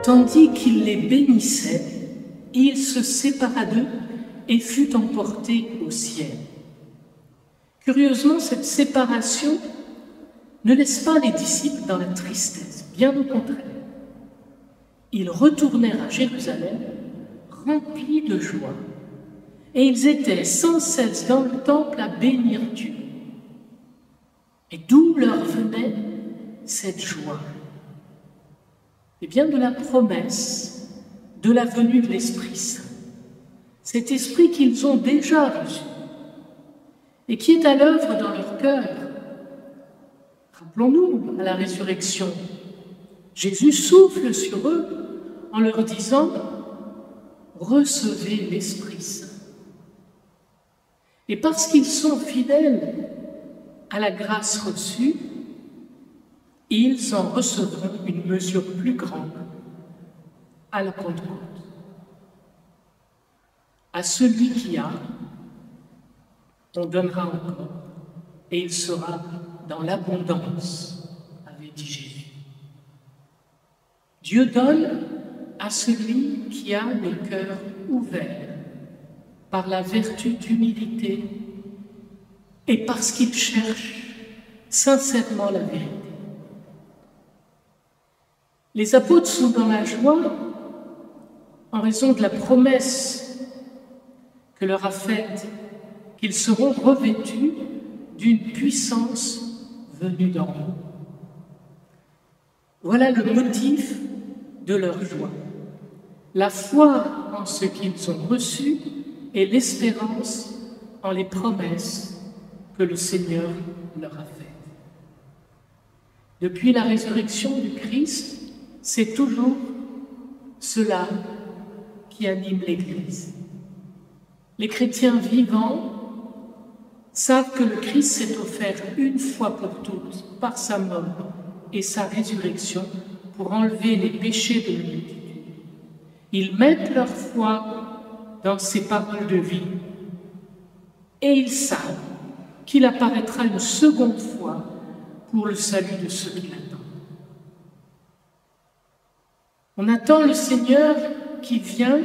Tandis qu'il les bénissait, il se sépara d'eux et fut emporté au ciel. Curieusement, cette séparation ne laisse pas les disciples dans la tristesse, bien au contraire. Ils retournèrent à Jérusalem remplis de joie, et ils étaient sans cesse dans le temple à bénir Dieu. Et d'où leur venait cette joie? Eh bien, de la promesse de la venue de l'Esprit Saint. Cet Esprit qu'ils ont déjà reçu et qui est à l'œuvre dans leur cœur. Rappelons-nous, à la résurrection, Jésus souffle sur eux en leur disant « Recevez l'Esprit Saint ». Et parce qu'ils sont fidèles à la grâce reçue, ils en recevront une mesure plus grande à la Pentecôte. À celui qui a, on donnera encore, et il sera dans l'abondance, avait dit Jésus. Dieu donne à celui qui a le cœur ouvert par la vertu d'humilité et parce qu'il cherche sincèrement la vérité. Les apôtres sont dans la joie en raison de la promesse que leur a faite qu'ils seront revêtus d'une puissance venue d'en haut. Voilà le motif de leur joie, la foi en ce qu'ils ont reçu et l'espérance en les promesses que le Seigneur leur a faites. Depuis la résurrection du Christ, c'est toujours cela qui anime l'Église. Les chrétiens vivants savent que le Christ s'est offert une fois pour toutes par sa mort et sa résurrection pour enlever les péchés de l'humanité. Ils mettent leur foi dans ses paroles de vie et ils savent qu'il apparaîtra une seconde fois pour le salut de ceux qui l'attendent. On attend le Seigneur qui vient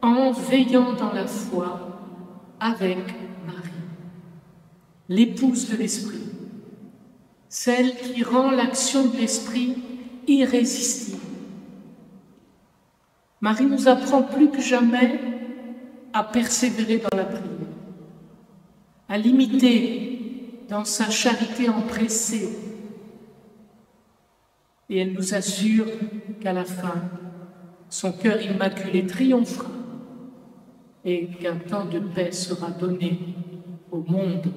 en veillant dans la foi avec Marie, l'épouse de l'Esprit, celle qui rend l'action de l'Esprit irrésistible. Marie nous apprend plus que jamais à persévérer dans la prière, à l'imiter dans sa charité empressée, et elle nous assure qu'à la fin, son cœur immaculé triomphera et qu'un temps de paix sera donné au monde,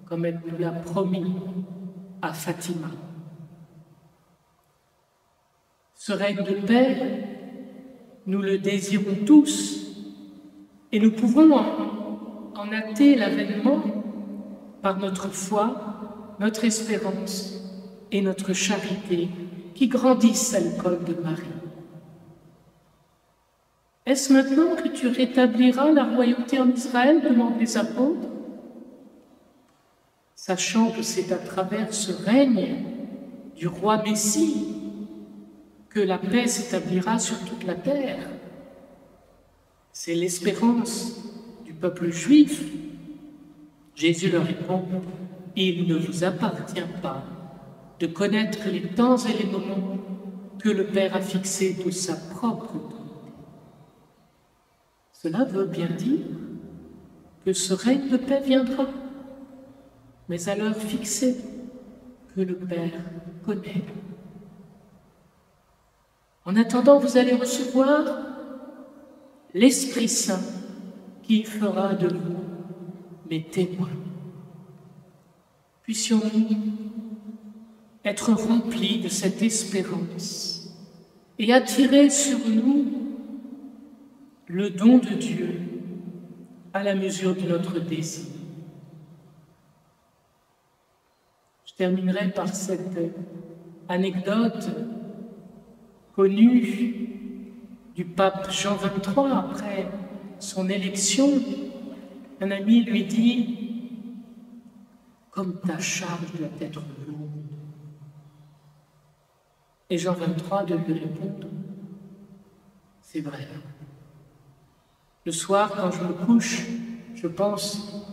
comme elle nous l'a promis à Fatima. Ce règne de paix, nous le désirons tous et nous pouvons en hâter l'avènement par notre foi, notre espérance et notre charité qui grandissent à l'école de Marie. Est-ce maintenant que tu rétabliras la royauté en Israël, demandent les apôtres, sachant que c'est à travers ce règne du roi Messie que la paix s'établira sur toute la terre. C'est l'espérance du peuple juif. Jésus leur répond, « Il ne vous appartient pas de connaître les temps et les moments que le Père a fixés de sa propre autorité. » Cela veut bien dire que ce règne de paix viendra, mais à l'heure fixée que le Père connaît. En attendant, vous allez recevoir l'Esprit Saint qui fera de vous mes témoins. Puissions-nous être remplis de cette espérance et attirer sur nous le don de Dieu à la mesure de notre désir. Je terminerai par cette anecdote connue du pape Jean XXIII après son élection. Un ami lui dit « Comme ta charge doit être lourde ». Et Jean 23 de lui répondre, c'est vrai. Le soir, quand je me couche, je pense,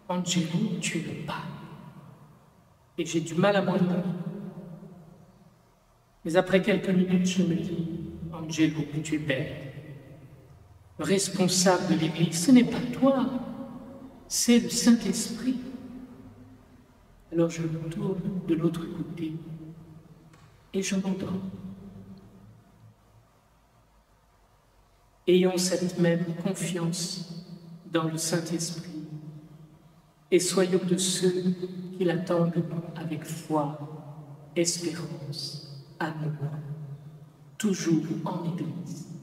Angelo, tu es pas. Et j'ai du mal à m'endormir. Mais après quelques minutes, je me dis, Angelo, tu es belle. Le responsable de l'Église, ce n'est pas toi, c'est le Saint-Esprit. Alors je me tourne de l'autre côté et je m'endors. Ayons cette même confiance dans le Saint-Esprit et soyons de ceux qui l'attendent avec foi, espérance, amour, toujours en Église.